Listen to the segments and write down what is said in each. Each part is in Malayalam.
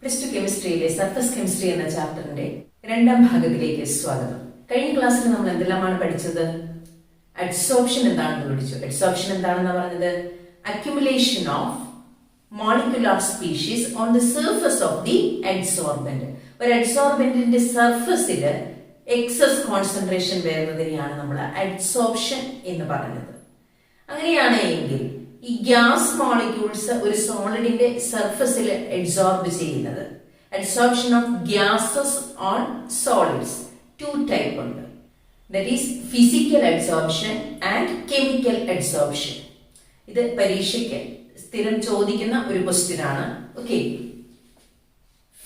പ്ലസ് ടു കെമിസ്ട്രിയിലെ സർഫസ് കെമിസ്ട്രി എന്ന ചാപ്റ്ററിന്റെ രണ്ടാം ഭാഗത്തിലേക്ക് സ്വാഗതം. കഴിഞ്ഞ ക്ലാസ്സിൽ നമ്മൾ എന്തെല്ലാമാണ് പഠിച്ചത്? അഡ്സോർപ്ഷൻ എന്താണെന്ന് പഠിച്ചു. അഡ്സോർപ്ഷൻ എന്താണെന്ന് പറഞ്ഞത് accumulation of molecular species on the surface of the adsorbent. ഒരു അഡ്സോർബന്റിന്റെ സർഫസിൽ എക്സസ് കോൺസെൻട്രേഷൻ വരുന്നതിനെയാണ് നമ്മൾ അഡ്സോർപ്ഷൻ എന്ന് പറയുന്നത്. അങ്ങനെയാണ് എങ്കിൽ ഈ ഗ്യാസ് മോളിക്യൂൾസ് ഒരു സോളിഡിന്റെ സർഫസിൽ അഡ്സോർബ് ചെയ്യുന്നത്. Adsorption of gases on solids two type ഉണ്ട്. That is physical adsorption and chemical adsorption. ഇത് പരീക്ഷയ്ക്ക് സ്ഥിരം ചോദിക്കുന്ന ഒരു ക്വസ്റ്റ്യൻ ആണ്. ഓക്കെ,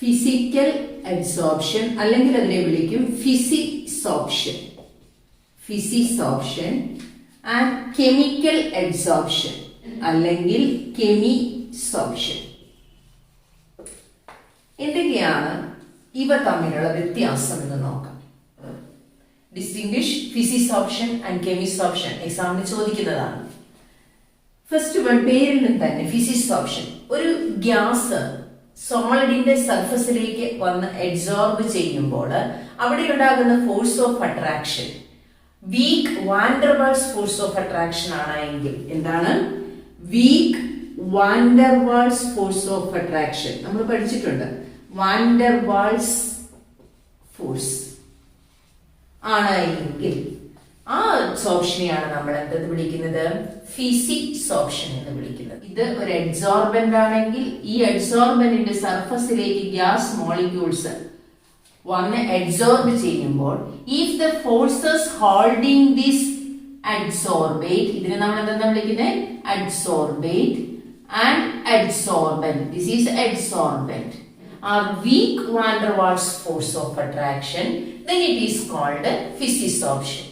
ഫിസിക്കൽ അഡ്സോർപ്ഷൻ അല്ലെങ്കിൽ അതിനെ വിളിക്കും ഫിസിസോർപ്ഷൻ, ഫിസിസോർപ്ഷൻ ആൻഡ് കെമിക്കൽ അഡ്സോർപ്ഷൻ അല്ലെങ്കിൽ കെമിസോർപ്ഷൻ. എന്തൊക്കെയാണ് ഇവ തമ്മിലുള്ള വ്യത്യാസം എന്ന് നോക്കാം. ഡിസ്റ്റിംഗ്വിഷ് ഫിസിസോർപ്ഷൻ ആൻഡ് കെമിസോർപ്ഷൻ എക്സാമിന് ചോദിക്കുന്നതാണ്. ഫസ്റ്റ് വൺ, പേരിൽ നിന്ന് തന്നെ ഫിസിസോർപ്ഷൻ. ഒരു ഗ്യാസ് സോളിഡിന്റെ സർഫസിലേക്ക് വന്ന് അഡ്സോർബ് ചെയ്യുമ്പോൾ അവിടെ ഉണ്ടാകുന്ന force of attraction weak van der Waals force of attraction ആണ് എങ്കിൽ എന്താണ്? Weak van der Waals force of attraction നമ്മൾ പഠിച്ചിട്ടുണ്ട്. വാൻഡർവാൾസ് ഫോഴ്സ് ആണ് എങ്കിൽ ആ അഡ്സോർപ്ഷനെയാണ് നമ്മൾ എന്തെന്ന് വിളിക്കുന്നത്? ഫിസിസോർപ്ഷൻ എന്ന് വിളിക്കുന്നത്. ഇത് ഒരു അഡ്സോർബന്റ് ആണെങ്കിൽ ഈ അഡ്സോർബന്റിന്റെ സർഫസിലേക്ക് ഗ്യാസ് മോളിക്യൂൾസ് വന്ന് അഡ്സോർബ് ചെയ്യുമ്പോൾ if the forces holding this adsorbate, ഇതിനെ നമ്മൾ എന്താ വിളിക്കുന്നത്? Adsorbate and adsorbent, this is adsorbent are weak van der Waals force of attraction, then it is called physisorption.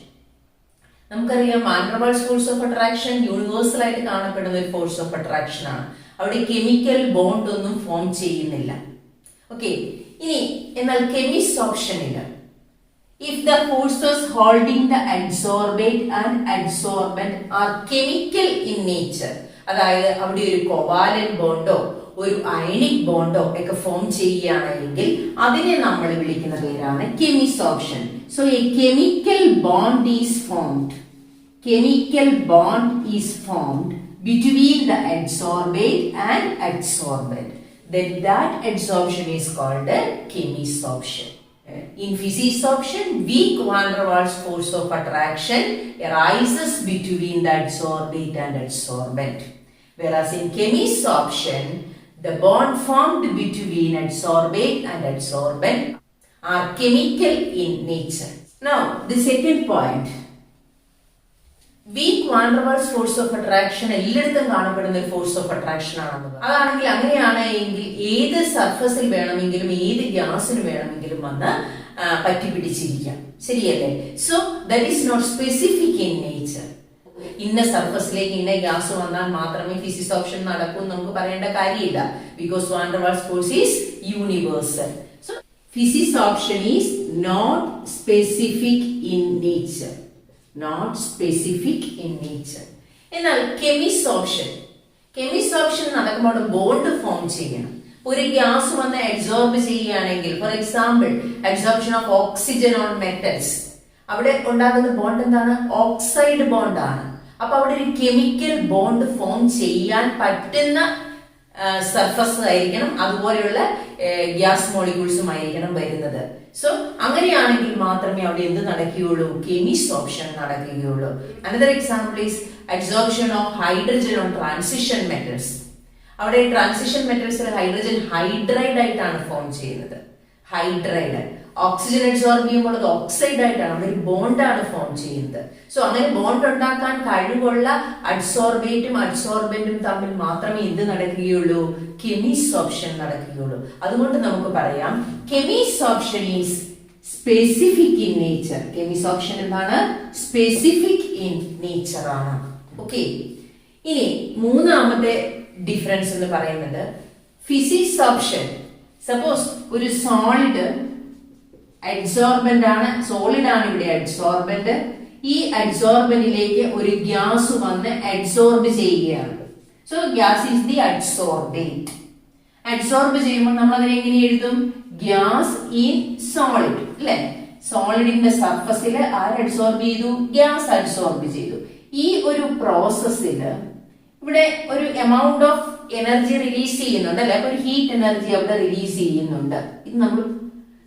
നമുക്കറിയാം van der Waals force of attraction universal ആയിട്ട് കാണപ്പെടുന്ന ഒരു ഫോഴ്സ് ഓഫ് അട്രാക്ഷൻ ആണ്. അവിടെ കെമിക്കൽ ബോണ്ട് ഒന്നും ഫോം ചെയ്യുന്നില്ല. ഓക്കെ, ഇനി എന്നാൽ കെമിസോർപ്ഷനില് if the forces holding the adsorbate and adsorbent are chemical in nature, അതായത് അവിടെ ഒരു കോവാലന്റ് ബോണ്ടോ ഒരു അയണിക് ബോണ്ടോ ഒക്കെ ഫോം ചെയ്യുകയാണെങ്കിൽ അതിനെ നമ്മൾ വിളിക്കുന്ന പേരാണ് chemisorption. So a chemical bond is formed, chemical bond is formed between the adsorbate and adsorbent, then that adsorption is called a chemisorption. In physisorption, weak van der Waals force of attraction arises between the adsorbate and adsorbent, whereas in chemisorption the bond formed between adsorbate and adsorbent are chemical in nature. Now the second point, weak van der Waals force of attraction എല്ലായിടത്തും കാണപ്പെടുന്ന ഒരു ഫോഴ്സ് ഓഫ് അട്രാക്ഷൻ ആണെന്ന്. അതാണെങ്കിൽ അങ്ങനെയാണ് എങ്കിൽ ഏത് സർഫസിൽ വേണമെങ്കിലും ഏത് ഗ്യാസിന് വേണമെങ്കിലും വന്ന് പറ്റിപ്പിടിച്ചിരിക്കാം, ശരിയല്ലേ? So that is not specific in nature. ഇന്ന സർഫസിലേക്ക് ഇന്ന ഗ്യാസ് വന്നാൽ മാത്രമേ ഫിസിസോർപ്ഷൻ നടക്കൂ എന്ന് നമുക്ക് പറയേണ്ട കാര്യമില്ല. Because van der Waals force is universal. So physisorption is not specific in nature, not specific in nature. എന്നാൽ കെമിസോർപ്ഷൻ നടക്കുമ്പോൾ ബോണ്ട് ഫോം ചെയ്യണം. ഒരു ഗ്യാസ് വന്ന് അഡ്സോർബ് ചെയ്യുകയാണെങ്കിൽ, for example adsorption of oxygen on metals, അവിടെ ഉണ്ടാകുന്ന ബോണ്ട് എന്താണ്? ഓക്സൈഡ് ബോണ്ട് ആണ്. അപ്പൊ അവിടെ ഒരു കെമിക്കൽ ബോണ്ട് ഫോം ചെയ്യാൻ പറ്റുന്ന സർഫസ് ആയിരിക്കണം, അതുപോലെയുള്ള ഗ്യാസ് മോളിക്യൂൾസും ആയിരിക്കണം വരുന്നത്. സോ അങ്ങനെയാണെങ്കിൽ മാത്രമേ അവിടെ എന്ത് നടക്കുകയുള്ളൂ? കെമിസോർപ്ഷൻ നടക്കുകയുള്ളൂ. Another example is adsorption of hydrogen on transition metals. അവിടെ ട്രാൻസിഷൻ മെറ്റൽസിൽ ഹൈഡ്രജൻ ഹൈഡ്രൈഡ് ആയിട്ടാണ് ഫോം ചെയ്യുന്നത്. ഹൈഡ്രൈഡ് ഓക്സിജൻ അഡ്സോർബ് ചെയ്യുമ്പോൾ അത് ഓക്സൈഡ് ആയിട്ടാണ്, അവിടെ ഒരു ബോണ്ടാണ് ഫോം ചെയ്യുന്നത്. സോ അങ്ങനെ ബോണ്ട് ഉണ്ടാക്കാൻ കഴിവുള്ള അഡ്സോർബേറ്റും അഡ്സോർബന്റും തമ്മിൽ മാത്രമേ എന്ത് നടക്കുകയുള്ളൂ? കെമിസോർപ്ഷൻ നടക്കുകയുള്ളൂ. അതുകൊണ്ട് നമുക്ക് പറയാം കെമിസോർപ്ഷൻ ഈസ് സ്പെസിഫിക് ഇൻ നേച്ചർ. കെമിസോർപ്ഷൻ എന്താണ്? സ്പെസിഫിക് ഇൻ നേച്ചർ ആണ്. ഓക്കെ, ഇനി മൂന്നാമത്തെ ഡിഫറൻസ് എന്ന് പറയുന്നത് ഫിസിസോർപ്ഷൻ. സപ്പോസ് ഒരു സോളിഡ് അഡ്സോർബന്റ് ആണ്, സോളിഡ് ആണ് ഇവിടെ അഡ്സോർബന്റ്. ഈ അഡ്സോർബന്റിലേക്ക് ഒരു ഗ്യാസ് വന്ന് അഡ്സോർബ് ചെയ്യുകയാണ്. So gas is the adsorbate adsorb ചെയ്യുമ്പോൾ നമ്മൾ അതിനെ എങ്ങനെ എഴുതും? ഗ്യാസ് ഇൻ സോളിഡ് അല്ലെ? സോളിഡിന്റെ സർഫസിൽ ആര് അഡ്സോർബ് ചെയ്തു? ഗ്യാസ് അഡ്സോർബ് ചെയ്തു. ഈ ഒരു പ്രോസസ്സിൽ ഇവിടെ ഒരു എമൗണ്ട് ഓഫ് എനർജി റിലീസ് ചെയ്യുന്നുണ്ട് അല്ലെ? ഒരു ഹീറ്റ് എനർജി അവിടെ റിലീസ് ചെയ്യുന്നുണ്ട്. ഇത്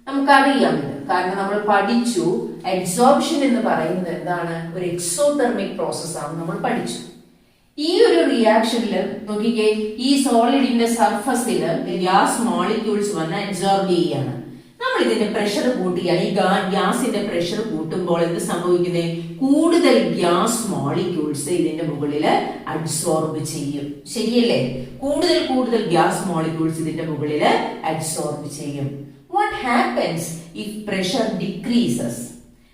നമുക്കറിയാം. കാരണം നമ്മൾ പഠിച്ചു അഡ്സോർപ്ഷൻ എന്ന് പറയുന്നത് എന്താണ്? ഒരു എക്സോതെർമിക് പ്രോസസ് ആണ് നമ്മൾ പഠിച്ചു. ഈ ഒരു റിയാക്ഷനിൽ നോക്കിക്കേ, ഈ സോളിഡിന്റെ സർഫസിൽ ഗ്യാസ് മോളിക്യൂൾസ് വന്ന് അഡ്സോർബ് ചെയ്യാണ്. നമ്മൾ ഇതിന്റെ പ്രഷർ കൂട്ടിയാണ്. ഈ ഗ്യാസിന്റെ പ്രഷർ കൂട്ടുമ്പോൾ എന്ത് സംഭവിക്കുന്നത്? കൂടുതൽ ഗ്യാസ് മോളിക്യൂൾസ് ഇതിന്റെ മുകളിൽ അഡ്സോർബ് ചെയ്യും. ശരിയല്ലേ? കൂടുതൽ ഗ്യാസ് മോളിക്യൂൾസ് ഇതിന്റെ മുകളിൽ അഡ്സോർബ് ചെയ്യും. What happens if pressure decreases?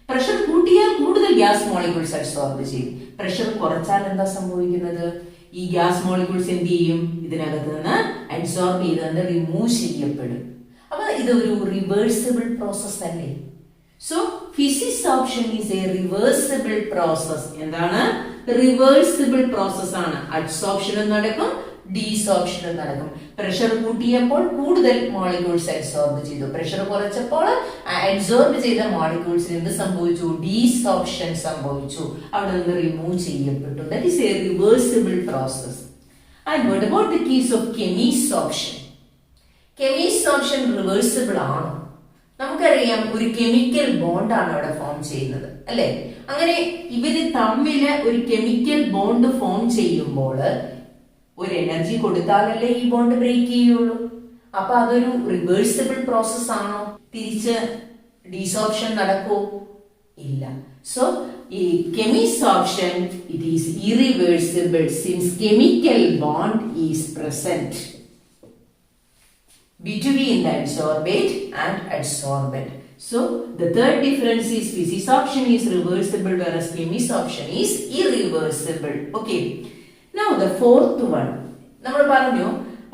Pressure കൂട്ടിയാൽ കൂടുതൽ ഗ്യാസ് മോളിക്യൂൾസ് അഡ്സോർബ് ചെയ്യും. പ്രഷർ കുറച്ചാൽ എന്താ സംഭവിക്കുന്നത്? ഈ ഗ്യാസ് മോളിക്യൂൾസ് എന്ത് ചെയ്യും? ഇതിനകത്ത് നിന്ന് അഡ്സോർബ് ചെയ്ത് റിമൂവ് ചെയ്യപ്പെടും. അപ്പൊ ഇതൊരു റിവേഴ്സിബിൾ പ്രോസസ് അല്ലേ? So physisorption is a reversible process. എന്താണ്? റിവേഴ്സിബിൾ പ്രോസസ് ആണ്. അഡ്സോർപ്ഷനും നടക്കും, ഡീസോർപ്ഷനും നടക്കും. പ്രഷർ കൂട്ടിയപ്പോൾ കൂടുതൽ മോളിക്യൂൾസ് അഡ്സോർബ് ചെയ്തു. പ്രഷർ കുറച്ചപ്പോൾ അഡ്സോർബ് ചെയ്ത മോളിക്യൂൾസിന് എന്ത് സംഭവിച്ചു? ഡീസോർപ്ഷൻ സംഭവിച്ചു. അവിടെ നിന്ന് റിമൂവ് ചെയ്യപ്പെട്ടു. That is a reversible process. And what about the case of chemisorption? Chemisorption reversible ആണോ? നമുക്കറിയാം ഒരു കെമിക്കൽ ബോണ്ടാണ് അവിടെ ഫോം ചെയ്യുന്നത് അല്ലെ? അങ്ങനെ ഇവര് തമ്മില് ഒരു കെമിക്കൽ ബോണ്ട് ഫോം ചെയ്യുമ്പോൾ ഒരു എനർജി കൊടുത്താലല്ലേ ഈ ബോണ്ട് ബ്രേക്ക് ചെയ്യുള്ളൂ. അപ്പൊ അതൊരു റിവേഴ്സിബിൾ പ്രോസസ് ആണോ? തിരിച്ച് ഡീസോർപ്ഷൻ നടക്കോ? ഇല്ല. സോ ഈ chemisorption it is irreversible since chemical bond is present between the adsorbate and adsorbent. So the third difference is physisorption is reversible whereas chemisorption is irreversible. Okay. Now the fourth one. നമ്മൾ പറഞ്ഞു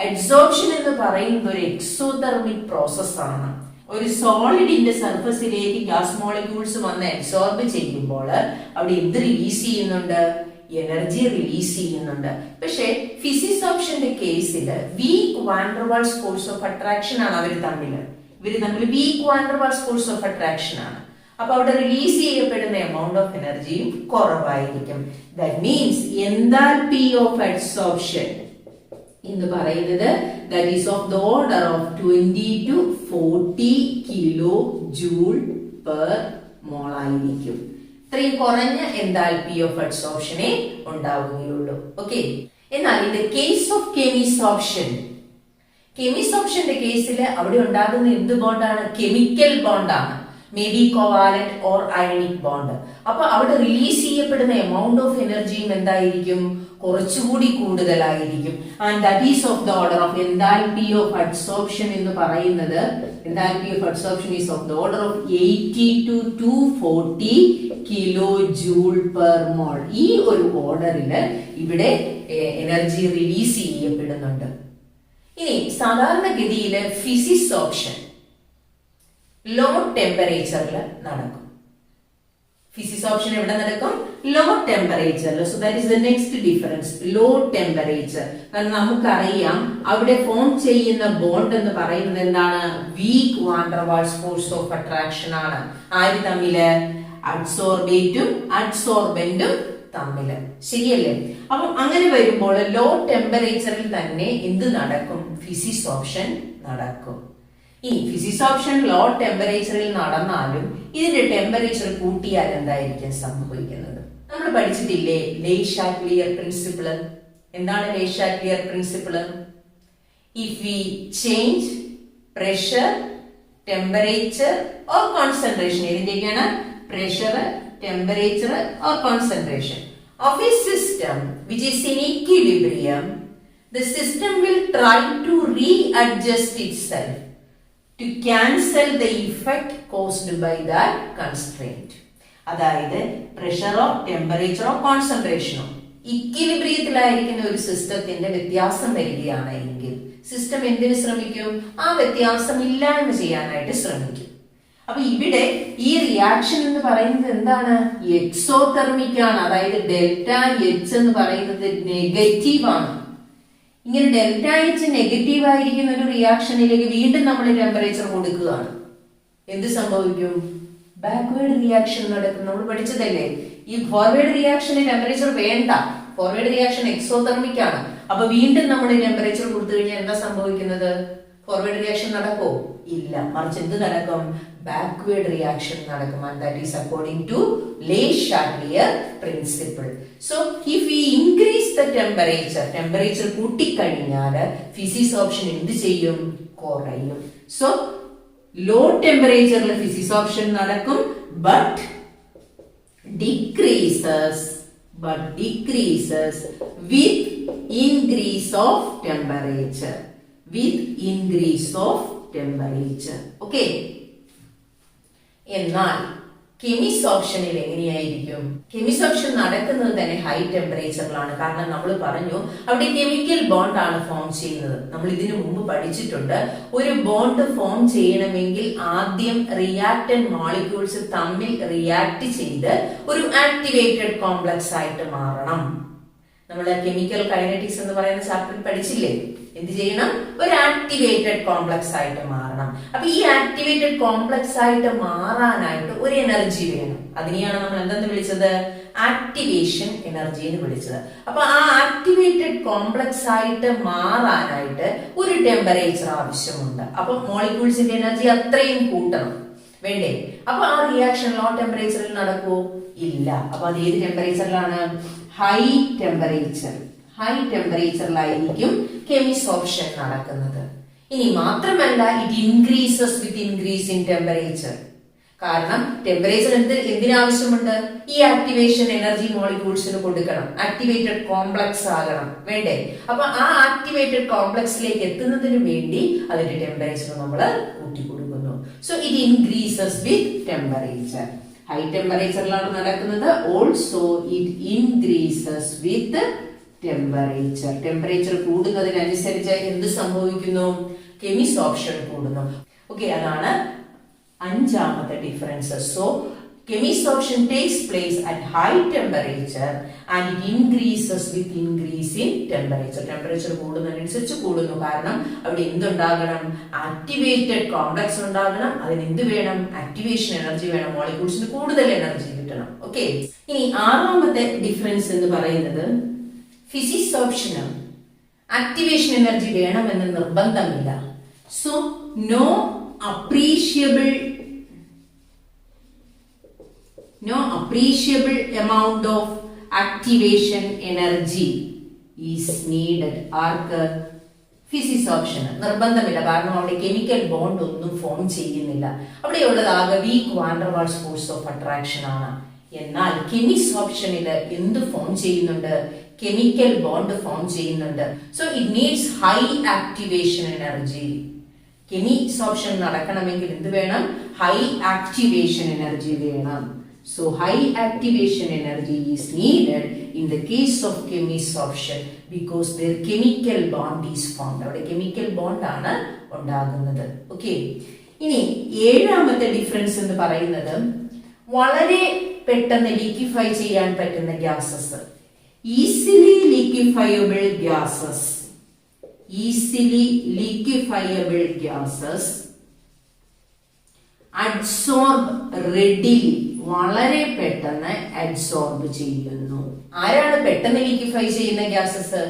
adsorption എന്ന് പറയുന്നത് ഒരു എക്സോതെർമിക് പ്രോസസ് ആണ്. ഒരു സോളിഡിന്റെ സർഫസിലേക്ക് ഗ്യാസ് മോളിക്യൂൾസ് വന്ന് അബ്സോർബ് ചെയ്യുമ്പോൾ അവിടെ എന്ത് റിലീസ് ചെയ്യുന്നുണ്ട്? എനർജി റിലീസ് ചെയ്യുന്നുണ്ട്. പക്ഷെ ഫിസിസോർപ്ഷന്റെ കേസിൽ weak van der Waals force of attraction ആണ് ഇവര് തമ്മിൽ weak van der Waals force of attraction ആണ്. അപ്പൊ അവിടെ റിലീസ് ചെയ്യപ്പെടുന്ന എമൗണ്ട് ഓഫ് എനർജിയും കുറവായിരിക്കും. That means enthalpy of adsorption എന്ന് പറയുന്നത് that is of the order of 20 to 40 kilojoule per mole ആയിരിക്കും. ഇത്രയും കുറഞ്ഞ എൻതാൽപി ഓഫ് അഡ്സോർപ്ഷനെ ഉണ്ടാവുകയുള്ളൂ. ഓക്കെ. എന്നാൽ ഇൻ ദ കേസ് ഓഫ് കെമിസോർപ്ഷന്റെ കേസിൽ അവിടെ ഉണ്ടാകുന്ന എന്ത് ബോണ്ടാണ്? കെമിക്കൽ ബോണ്ടാണ്. May be covalent or ionic bond. അപ്പൊ അവിടെ റിലീസ് ചെയ്യപ്പെടുന്ന എമൗണ്ട് ഓഫ് എനർജിയും എന്തായിരിക്കും? കുറച്ചുകൂടി കൂടുതലായിരിക്കും. And that is of the order of enthalpy of adsorption എന്ന് പറയുന്നത് enthalpy of adsorption is of the order of 80 to 240 kilo joule per മോൾ. ഈ ഒരു ഓർഡറിൽ ഇവിടെ എനർജി റിലീസ് ചെയ്യപ്പെടുന്നുണ്ട്. ഇനി സാധാരണഗതിയിൽ ഫിസിസോർപ്ഷൻ ലോ ടെമ്പറേച്ചറിൽ നടക്കും. ഫിസിസോർപ്ഷൻ എവിടെ നടക്കും? ലോ ടെമ്പറേച്ചറിൽ. So that is the next difference. Low temperature. കാരണം നമുക്കറിയാം അവിടെ ഫോം ചെയ്യുന്ന ബോണ്ട് എന്ന് പറയുന്നത് എന്താണ്? Weak van der Waals force of attraction ആണ്. ആര് തമ്മില്? അഡ്സോർബേറ്റും അഡ്സോർബന്റും തമ്മില്. ശരിയല്ലേ? അപ്പം അങ്ങനെ വരുമ്പോൾ ലോ ടെമ്പറേച്ചറിൽ തന്നെ എന്ത് നടക്കും? ഫിസിസോർപ്ഷൻ നടക്കും. ഈ ഫിസിസോർപ്ഷൻ ലോ ടെമ്പറേച്ചറിൽ നടന്നാലും ഇതിന്റെ ടെമ്പറേച്ചർ കൂട്ടിയാൽ എന്തായിരിക്കും സംഭവിക്കുന്നത്? നമ്മൾ പഠിച്ചിട്ടില്ലേ ലേ ഷാറ്റ്ലിയർ പ്രിൻസിപ്പിൾ? എന്താണ് Le Chatelier principle? If we change pressure, temperature or concentration, ഇതിന്റെയൊക്കെയാണ് pressure, temperature or concentration of a system which is in equilibrium, the system will try to readjust itself to cancel the effect caused by that constraint. അതായത് പ്രഷറോ ടെമ്പറേച്ചറോ കോൺസെൻട്രേഷനോ ഇക്വിലിബ്രിയത്തിലായിരിക്കുന്ന ഒരു സിസ്റ്റത്തിന്റെ വ്യത്യാസം വരികയാണ് എങ്കിൽ സിസ്റ്റം എന്തിനു ശ്രമിക്കും? ആ വ്യത്യാസം ഇല്ലായ്മ ചെയ്യാനായിട്ട് ശ്രമിക്കും. അപ്പൊ ഇവിടെ ഈ റിയാക്ഷൻ എന്ന് പറയുന്നത് എന്താണ്? എക്സോതെർമിക് ആണ്. അതായത് ഡെൽറ്റ എച്ച് എന്ന് പറയുന്നത് നെഗറ്റീവ് ആണ്. ഇങ്ങനെ ഡെൽറ്റ എച്ച് നെഗറ്റീവ് ആയിരിക്കുന്ന ഒരു റിയാക്ഷനിലേക്ക് വീണ്ടും നമ്മൾ ടെമ്പറേച്ചർ കൊടുക്കുകയാണ്. എന്ത് സംഭവിക്കും? ബാക്ക്വേർഡ് റിയാക്ഷൻ നടക്കും. നമ്മൾ പഠിച്ചതല്ലേ, ഈ ഫോർവേഡ് റിയാക്ഷന് ടെമ്പറേച്ചർ വേണ്ട. ഫോർവേഡ് റിയാക്ഷൻ എക്സോതെർമിക് ആണ്. അപ്പൊ വീണ്ടും നമ്മൾ ടെമ്പറേച്ചർ കൊടുത്തു കഴിഞ്ഞാൽ എന്താ സംഭവിക്കുന്നത്? ഫോർവേഡ് റിയാക്ഷൻ നടക്കോ? ഇല്ല. മറിച്ച് എന്ത് നടക്കും? ബാക്ക്വേർഡ് റിയാക്ഷൻ നടക്കും. And that is according to Le Chatelier principle. So if we increase the temperature കൂട്ടിക്കഴിഞ്ഞാൽ ഫിസിക്സ് ഓപ്ഷൻ എന്ത് ചെയ്യും? കുറയും. സോ ലോ ടെമ്പറേച്ചറിൽ ഫിസിക്സ് ഓപ്ഷൻ നടക്കും, but decreases with increase of temperature. Okay. എന്നാൽ കെമിസ് ഓപ്ഷനിൽ എങ്ങനെയായിരിക്കും? കെമിസ് ഓപ്ഷൻ നടക്കുന്നത് തന്നെ ഹൈ ടെമ്പറേച്ചറിലാണ്. കാരണം നമ്മൾ പറഞ്ഞു അവിടെ കെമിക്കൽ ബോണ്ട് ആണ് ഫോം ചെയ്യുന്നത്. നമ്മൾ ഇതിനു മുമ്പ് പഠിച്ചിട്ടുണ്ട്, ഒരു ബോണ്ട് ഫോം ചെയ്യണമെങ്കിൽ ആദ്യം റിയാക്ടന്റ് മോളിക്യൂൾസ് തമ്മിൽ റിയാക്ട് ചെയ്ത് ഒരു ആക്ടിവേറ്റഡ് കോംപ്ലക്സ് ആയിട്ട് മാറണം. നമ്മൾ കെമിക്കൽ കൈനറ്റിക്സ് എന്ന് പറയുന്ന ചാപ്റ്ററിൽ പഠിച്ചില്ലേ? എന്ത് ചെയ്യണം? ഒരു ആക്ടിവേറ്റഡ് കോംപ്ലക്സ് ആയിട്ട് മാറണം. അപ്പൊ ഈ ആക്ടിവേറ്റഡ് കോംപ്ലക്സ് ആയിട്ട് മാറാനായിട്ട് ഒരു എനർജി വേണം. അതിനെയാണ് നമ്മൾ എന്തെന്ന് വിളിച്ചത്? ആക്ടിവേഷൻ എനർജി എന്ന് വിളിച്ചത്. അപ്പൊ ആ ആക്ടിവേറ്റഡ് കോംപ്ലക്സ് ആയിട്ട് മാറാനായിട്ട് ഒരു ടെമ്പറേച്ചർ ആവശ്യമുണ്ട്. അപ്പൊ മോളിക്യൂൾസിന്റെ എനർജി അത്രയും കൂട്ടണം, വേണ്ടേ? അപ്പൊ ആ റിയാക്ഷൻ ലോ ടെമ്പറേച്ചറിൽ നടക്കുമോ? ഇല്ല. അപ്പൊ അത് ഏത് ടെമ്പറേച്ചറിലാണ്? ഹൈ ടെമ്പറേച്ചറിലായിരിക്കും കെമിസ് ഓപ്ഷൻ നടക്കുന്നത്. ഇനി മാത്രമല്ല, it increases with increase in temperature. കാരണം ടെമ്പറേച്ചർ എന്തിനാവശ്യമുണ്ട്? ഈ ആക്ടിവേഷൻ എനർജി മോളിക്യൂൾസിന് കൊടുക്കണം, ആക്ടിവേറ്റഡ് കോംപ്ലക്സ് ആകണം, വേണ്ടേ? അപ്പൊ ആ ആക്ടിവേറ്റഡ് കോംപ്ലക്സിലേക്ക് എത്തുന്നതിന് വേണ്ടി അതിന്റെ ടെമ്പറേച്ചർ നമ്മൾ കൂട്ടിക്കൊടുക്കുന്നു. So it increases with temperature. High ടെമ്പറേച്ചറിലാണ് നടക്കുന്നത്. Also it increases with temperature. Temperature കൂടുന്നതിനനുസരിച്ച് എന്ത് സംഭവിക്കുന്നു? കെമിസ് ഓപ്ഷൻ കൂടുന്നു. ഓക്കെ, അതാണ് അഞ്ചാമത്തെ difference. So chemisorption takes place at high temperature and it increases with increase in temperature. Temperature കൂടുന്നതിനനുസരിച്ച് കൂടുന്നു. കാരണം അവിടെ എന്തുണ്ടാകണം? ആക്ടിവേറ്റഡ് കോംപ്ലക്സ് ഉണ്ടാകണം. അതിന് എന്ത് വേണം? ആക്ടിവേഷൻ എനർജി വേണം. മോളിക്യൂൾസിന് കൂടുതൽ എനർജി കിട്ടണം. ഓക്കെ, ഇനി ആറാമത്തെ ഡിഫറൻസ് എന്ന് പറയുന്നത് ഫിസിക്സ് ഓപ്ഷന് ആക്ടിവേഷൻ എനർജി വേണമെന്ന് നിർബന്ധമില്ല. So no appreciable amount of activation energy is needed. Arc? Physics option നിർബന്ധമില്ല. കാരണം അവിടെ കെമിക്കൽ ബോണ്ട് ഒന്നും ഫോം ചെയ്യുന്നില്ല. അവിടെയുള്ളത് ആകെ weak van der Waals force of attraction ആണ്. എന്നാൽ കെമിസ് ഓപ്ഷനിൽ എന്ത് ഫോം ചെയ്യുന്നുണ്ട്? കെമിക്കൽ ബോണ്ട് ഫോം ചെയ്യുന്നുണ്ട്. So it needs high activation energy. Chemisorption നടക്കണമെങ്കിൽ എന്ത് വേണം? ഹൈ ആക്ടിവേഷൻ എനർജി വേണം. So high activation energy is needed in the case of Chemis option because their chemical bond is formed. അവിടെ chemical bond ആണ് ഉണ്ടാകുന്നത്. ഓക്കെ, ഇനി ഏഴാമത്തെ ഡിഫറൻസ് എന്ന് പറയുന്നത് വളരെ പെട്ടെന്ന് ലിക്വിഫൈ ചെയ്യാൻ പറ്റുന്ന gases. Easily liquefiable gases adsorb readily, വളരെ പെട്ടെന്ന് അഡ്സോർബ് ചെയ്യുന്നു. ആരാണ് പെട്ടെന്ന് ലിക്വിഫൈ ചെയ്യുന്ന ഗ്യാസസ്?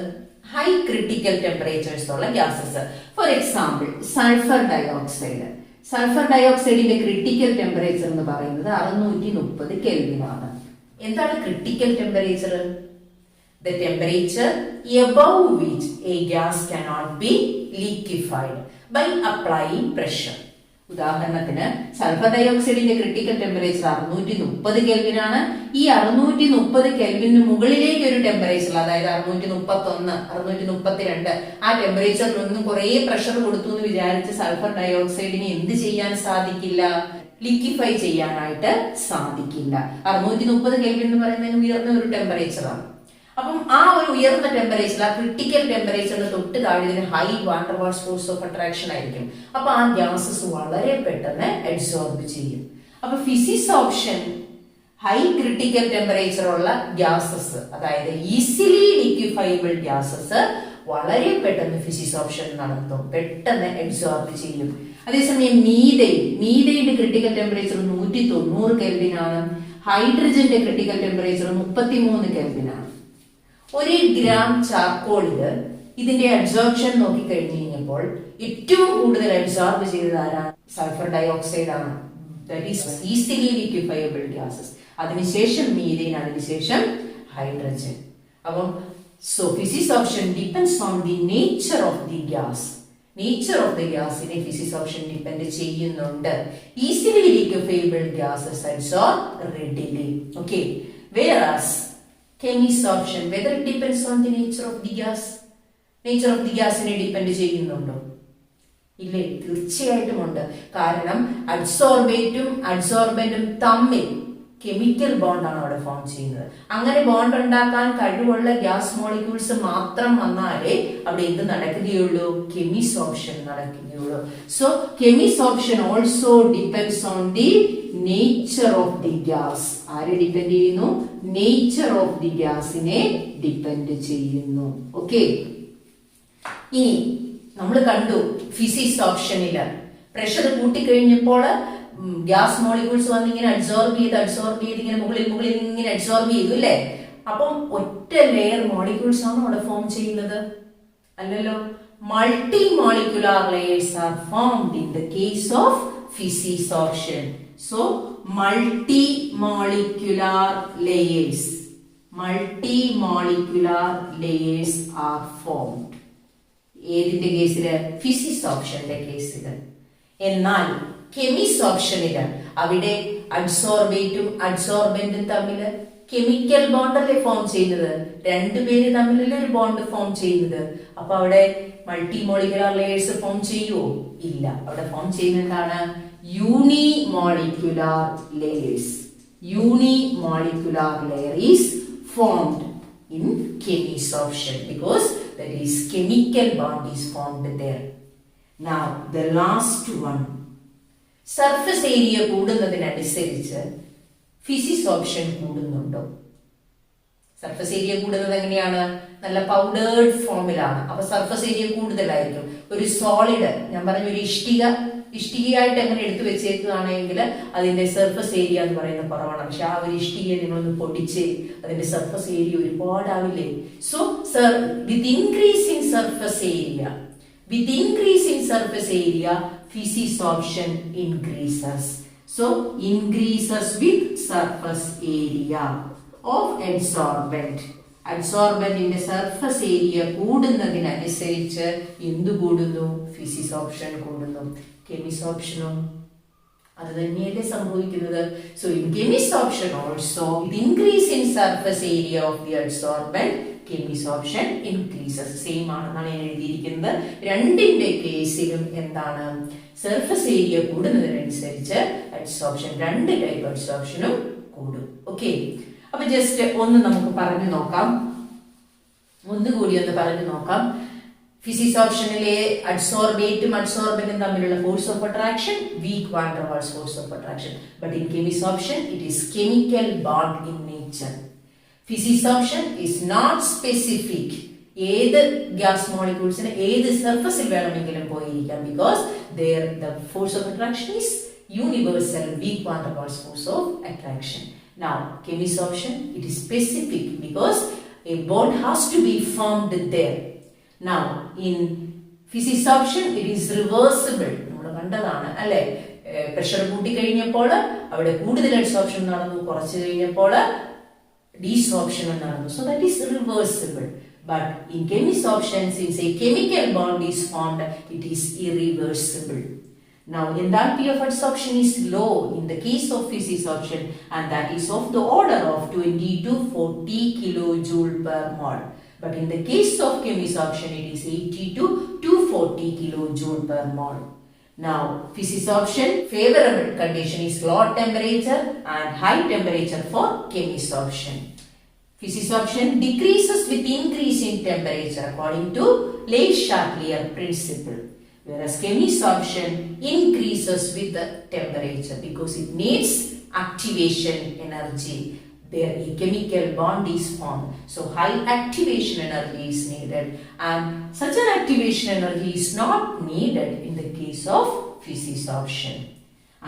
ഹൈ ക്രിട്ടിക്കൽ ടെമ്പറേച്ചേഴ്സ് ഉള്ള ഗ്യാസസ്. ഫോർ എക്സാമ്പിൾ സൾഫർ ഡയോക്സൈഡിന്റെ ക്രിട്ടിക്കൽ ടെമ്പറേച്ചർ എന്ന് പറയുന്നത് 630 കെൽവിൻ ആണ്. എന്താണ് critical temperature? The temperature above which a gas cannot be liquefied by applying pressure. ഉദാഹരണത്തിന് സൾഫർ ഡയോക്സൈഡിന്റെ ക്രിട്ടിക്കൽ ടെമ്പറേച്ചർ 630 കെൽവിൻ ആണ്. ഈ 630 കെൽവിന് മുകളിലേക്ക് ഒരു ടെമ്പറേച്ചർ, അതായത് 631, 632 ആ ടെമ്പറേച്ചറിലൊന്നും കുറെ പ്രഷർ കൊടുത്തു എന്ന് വിചാരിച്ച് സൾഫർ ഡയോക്സൈഡിന് എന്ത് ചെയ്യാൻ സാധിക്കില്ല? ലിക്വിഫൈ ചെയ്യാനായിട്ട് സാധിക്കില്ല. 630 കെൽവിൻ എന്ന് പറയുന്നതിന് ഉയർന്ന ഒരു ടെമ്പറേച്ചറാണ്. അപ്പം ആ ഒരു ഉയർന്ന ടെമ്പറേച്ചർ, ആ ക്രിട്ടിക്കൽ ടെമ്പറേച്ചറിന് തൊട്ട് താഴെ high van der Waals force of attraction ആയിരിക്കും. അപ്പൊ ആ ഗ്യാസസ് വളരെ പെട്ടെന്ന് അബ്സോർബ് ചെയ്യും. അപ്പൊ physisorption high critical temperature ഉള്ള ഗ്യാസസ്, അതായത് ഈസിലി ലിക്വിഫയബിൾ ഗ്യാസസ് വളരെ പെട്ടെന്ന് ഫിസിസോപ്ഷൻ നടത്തും, പെട്ടെന്ന് അബ്സോർബ് ചെയ്യും. അതേസമയം മീതയുടെ ക്രിട്ടിക്കൽ ടെമ്പറേച്ചർ 190 കെൽവിൻ ആണ്. ഹൈഡ്രജന്റെ ക്രിട്ടിക്കൽ ടെമ്പറേച്ചർ 33 കെൽവിൻ ആണ്. 1 ഗ്രാം ചാർക്കോളില് ഇതിന്റെ അബ്സോർപ്ഷൻ നോക്കിക്കഴിഞ്ഞു കഴിഞ്ഞപ്പോൾ ഏറ്റവും കൂടുതൽ അബ്സോർബ് ചെയ്തത് ആരാണ്? സൾഫർ ഡയോക്സൈഡ് ആണ്. That is easily liquefiable gases. അതിനുശേഷം മീഥേൻ, അതിനുശേഷം ഹൈഡ്രജൻ. അപ്പം so physisorption depends on the nature of the gas. Nature of the ഗ്യാസിനെ ഫിസിസോപ്ഷൻ ഡിപ്പെൻഡ് ചെയ്യുന്നുണ്ട്. Easily liquefiable gases absorb readily. Okay, whereas chemisoption, whether it depends on the nature of the gas, nature of the ഗ്യാസിനെ ഡിപ്പെൻഡ് ചെയ്യുന്നുണ്ടോ? ഇല്ലേ, തീർച്ചയായിട്ടും ഉണ്ട്. കാരണം അഡ്സോർബേറ്റും അഡ്സോർബന്റും തമ്മിൽ കെമിക്കൽ ബോണ്ടാണ് അവിടെ ഫോം ചെയ്യുന്നത്. അങ്ങനെ ബോണ്ട് ഉണ്ടാക്കാൻ കഴിവുള്ള ഗ്യാസ് മോളിക്യൂൾസ് മാത്രം വന്നാലേ അവിടെ എന്ത് നടക്കുകയുള്ളൂ? കെമിസോപ്ഷൻ നടക്കുകയുള്ളൂ. So chemisorption also depends on the nature of the gas. ആരെ ഡിപ്പെൻഡ് ചെയ്യുന്നു? നേച്ചർ ഓഫ് ദി ഗ്യാസിനെ ഡിപ്പെൻഡ് ചെയ്യുന്നു. ഓക്കെ, ഇനി നമ്മൾ കണ്ടു ഫിസിസോപ്ഷനില് പ്രഷർ കൂട്ടിക്കഴിഞ്ഞപ്പോൾ ഗ്യാസ് മോളിക്യൂൾസ് വന്ന് ഇങ്ങനെ അഡ്സോർബ് ചെയ്ത് ഇങ്ങനെ മുകളിൽ ഇങ്ങനെ അഡ്സോർബ് ചെയ്തു അല്ലേ? അപ്പം ഒറ്റ ലെയർ മോളിക്യൂൾസ് ആണ് അവിടെ ഫോം ചെയ്യുന്നത്? അല്ലല്ലോ. Multimolecular layers are formed in the case of physisorption. So multimolecular layers are formed. ഏതിന്റെ കേസില്? ഫിസിസോപ്ഷന്റെ കേസില്. എന്നാൽ കെമിസോപ്ഷനില് അവിടെ അഡ്സോർബേറ്റും അഡ്സോർബന്റും തമ്മില് കെമിക്കൽ ബോണ്ടല്ലേ ഫോം ചെയ്യുന്നത്? രണ്ടുപേര് തമ്മിലല്ലേ ഒരു ബോണ്ട് ഫോം ചെയ്യുന്നത്. അപ്പൊ അവിടെ മൾട്ടി മോളിക്കുലാർ ലെയേഴ്സ് ഫോം ചെയ്യുവോ? ഇല്ല. അവിടെ ഫോം ചെയ്യുന്ന എന്താണ്? Unimolecular layers. Unimolecular layer is formed in chemisoption because that is chemical bond is formed there. Now the last one, surface area കൂടുന്നതിനനുസരിച്ച് ഫിസിസോപ്ഷൻ കൂടുന്നുണ്ടോ? സർഫസ് ഏരിയ കൂടുന്നത് എങ്ങനെയാണ്? നല്ല പൗഡേർഡ് ഫോമിലാണ്. അപ്പൊ സർഫസ് ഏരിയ കൂടുതലായിരിക്കും. ഒരു സോളിഡ്, ഞാൻ പറഞ്ഞ ഒരു ഇഷ്ടികയായിട്ട് എങ്ങനെ എടുത്തു വെച്ചേക്കുകയാണെങ്കിൽ അതിന്റെ സർഫസ് ഏരിയ എന്ന് പറയുന്നത് കുറവാണ്. പക്ഷെ ആ ഒരു ഇഷ്ടികയെ നിങ്ങളൊന്ന് പൊടിച്ച് അതിന്റെ സർഫസ് ഏരിയ ഒരുപാടാവില്ലേ? So with increase in surface area physisorption increases. So increases with surface area of അഡ്സോർബന്റിന്റെ സർഫസ് ഏരിയ കൂടുന്നതിനനുസരിച്ച് എന്ത് കൂടുന്നു? ഫിസിസോപ്ഷൻ കൂടുന്നു. കെമിസോപ്ഷനോ അത് തന്നെയല്ലേ സംഭവിക്കുന്നത്? So in chemisorption also with increase in surface area of the adsorbent chemisorption increases. Same ആണെന്നാണ് ഞാൻ എഴുതിയിരിക്കുന്നത്. രണ്ടിന്റെ കേസിലും എന്താണ്? സർഫസ് ഏരിയ കൂടുന്നതിനനുസരിച്ച് അഡ്സോർപ്ഷൻ, രണ്ട് ടൈപ്പ് അഡ്സോർപ്ഷനും കൂടും. ഓക്കെ, അപ്പൊ ജസ്റ്റ് ഒന്ന് നമുക്ക് പറഞ്ഞു നോക്കാം, ഒന്നുകൂടി ഒന്ന് പറഞ്ഞു നോക്കാം. ഫിസിസോപ്ഷനിലെ അഡ്സോർബേറ്റും അഡ്സോർബന്റും തമ്മിലുള്ള force of attraction weak van der Waals force of attraction. But in chemisorption it is chemical bond in nature. Physisorption is not specific. ഏത് ഗ്യാസ് മോളിക്യൂൾസിന് ഏത് സർഫസിൽ വേണമെങ്കിലും പോയിരിക്കാം. Because the force of attraction is universal, weak van der Waals force of attraction. Now, chemisoption, it is specific because a bond has to be formed there. Now, in physisorption it is reversible. നമ്മൾ കണ്ടതാണ് അല്ലെ, പ്രഷർ കൂട്ടിക്കഴിഞ്ഞപ്പോൾ അവിടെ കൂടുതൽ അഡ്സോപ്ഷൻ നടന്നു, കുറച്ച് കഴിഞ്ഞപ്പോൾ ഡീസോപ്ഷൻ നടന്നു. So that is reversible. But in chemisoption, since a chemical bond is formed, it is irreversible. Now, enthalpy of adsorption is low in the case of physisorption, and that is of the order of 20 to 40 kilojoule per mole. But in the case of chemisorption, it is 80 to 240 kilojoule per mole. Now, physisorption favorable condition is low temperature and high temperature for chemisorption. Physisorption decreases with increase in temperature according to Le-Chatelier principle. Whereas chemisorption increases with the temperature because it needs activation energy. there a chemical bond is formed. So high activation energy is needed, and such an activation energy is not needed in the case of physisorption.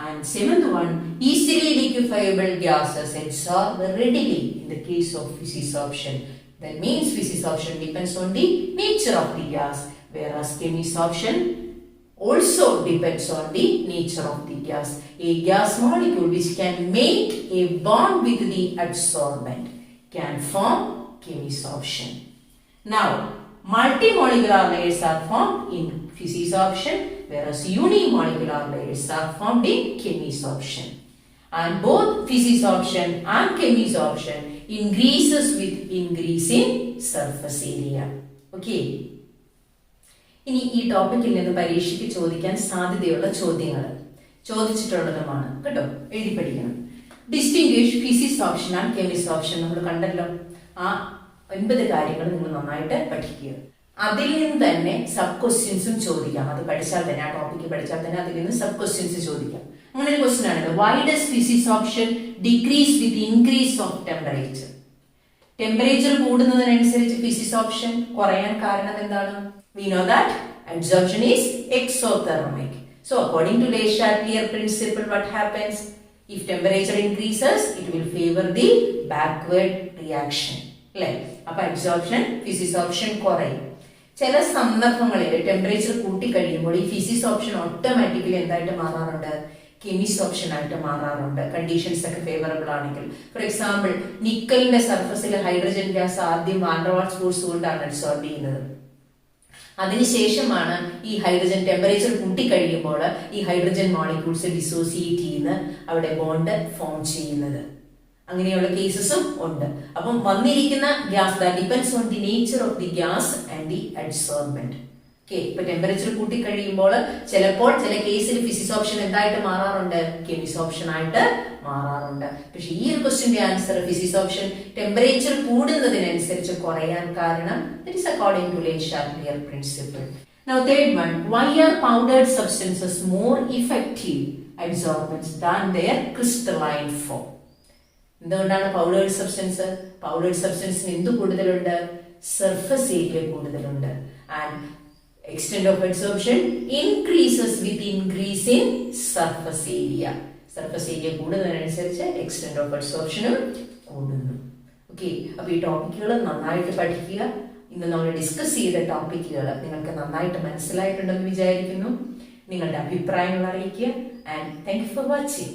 And seventh one, easily liquefiable gases absorb readily in the case of physisorption. That means physisorption depends on the nature of the gas, whereas chemisorption also depends on the nature of the gas. A gas molecule which can make a bond with the adsorbent can form chemisorption. Now, multimolecular layers are formed in physisorption, whereas unimolecular layers are formed in chemisorption. And both physisorption and chemisorption increases with increase in surface area. Okay. ഇനി ഈ ടോപ്പിക്കിൽ നിന്ന് പരീക്ഷയ്ക്ക് ചോദിക്കാൻ സാധ്യതയുള്ള ചോദ്യങ്ങൾ ചോദിച്ചിട്ടുള്ളതുമാണ് കേട്ടോ, എഴുതി പഠിക്കണം. ഡിസ്റ്റിംഗ്വിഷ് ഫിസിസോപ്ഷൻ ആൻഡ് കെമിസോപ്ഷൻ നമ്മൾ കണ്ടല്ലോ. ആ 9 കാര്യങ്ങൾ നിങ്ങൾ നന്നായിട്ട് പഠിക്കുക. അതിൽ നിന്ന് തന്നെ സബ് ക്വസ്റ്റ്യൻസും ചോദിക്കാം. അത് പഠിച്ചാൽ തന്നെ, ആ ടോപ്പിക്ക് പഠിച്ചാൽ തന്നെ അതിൽ നിന്ന് സബ് ക്വസ്റ്റ്യൻസ് ചോദിക്കാം. അങ്ങനെ ഒരു ക്വസ്റ്റ്യൻ ആണ്, why does physisorption decrease with increase of temperature? Temperature കൂടുന്നതിനനുസരിച്ച് ഫിസിസോപ്ഷൻ കുറയാൻ കാരണം എന്താണ്? We know that adsorption is exothermic. So according to Le Chatelier principle, what happens? If temperature increases, it will favor the backward reaction. Like, appo adsorption, physisorption കുറയും. ചില സന്ദർഭങ്ങളിൽ ടെമ്പറേച്ചർ കൂട്ടി കഴിയുമ്പോൾ ഈ ഫിസിസോപ്ഷൻ ഓട്ടോമാറ്റിക്കലി എന്തായിട്ട് മാറാറുണ്ട്? കെമിസോപ്ഷൻ ആയിട്ട് മാറാറുണ്ട്, കണ്ടീഷൻസ് ഒക്കെ ഫേവറബിൾ ആണെങ്കിൽ. ഫോർ എക്സാമ്പിൾ, നിക്കലിന്റെ സർഫസിൽ ഹൈഡ്രജൻ ഗ്യാസ് ആദ്യം വാൻ ഡെർ വാൾസ് ഫോഴ്സ് കൊണ്ടാണ് അഡ്സോർബ് ചെയ്യുന്നത്. അതിനുശേഷമാണ് ഈ ഹൈഡ്രജൻ ടെമ്പറേച്ചർ കൂട്ടിക്കഴിയുമ്പോൾ ഈ ഹൈഡ്രജൻ മോളിക്യൂൾസ് ഡിസോസിയേറ്റ് ചെയ്യുന്ന അവിടെ ബോണ്ട് ഫോം ചെയ്യുന്നത്. അങ്ങനെയുള്ള കേസസും ഉണ്ട്. അപ്പം വന്നിരിക്കുന്ന gas depends on the nature of the gas and the adsorbent. Okay, ഇപ്പൊ ടെമ്പറേച്ചർ കൂട്ടിക്കഴിയുമ്പോൾ ചിലപ്പോൾ ചില കേസിൽ ഫിസിസോപ്ഷൻ എന്തായിട്ട് മാറാറുണ്ട്? കെമിസോപ്ഷൻ ആയിട്ട് മാറാറുണ്ട്. പക്ഷെ ഈ ഒരു ക്വസ്റ്റിന്റെ ആൻസർ ഫിസിസോപ്ഷൻ ടെമ്പറേച്ചർ കൂടുന്നതിനനുസരിച്ച് കുറയാൻ കാരണം it is according to Le Chatelier principle. Now third one, why are powdered substances more effective adsorbents than their crystalline form? എന്തുകൊണ്ടാണ് പൗഡേർഡ് സബ്സ്റ്റൻസ്? പൗഡേർഡ് സബ്സ്റ്റൻസിന് എന്ത് കൂടുതലുണ്ട്? സർഫസ് ഏരിയ കൂടുതലുണ്ട്. And extent of adsorption increases with increase in surface area. Surface area കൂടുന്നതിനനുസരിച്ച് extent of adsorption കൂടുന്നു. ഓക്കെ, അപ്പൊ ഈ ടോപ്പിക്കുകൾ നന്നായിട്ട് പഠിക്കുക. ഇന്ന് നമ്മൾ ഡിസ്കസ് ചെയ്ത ടോപ്പിക്കുകൾ നിങ്ങൾക്ക് നന്നായിട്ട് മനസ്സിലായിട്ടുണ്ടെന്ന് വിചാരിക്കുന്നു. നിങ്ങളുടെ അഭിപ്രായങ്ങൾ അറിയിക്കുക. And thank you for watching.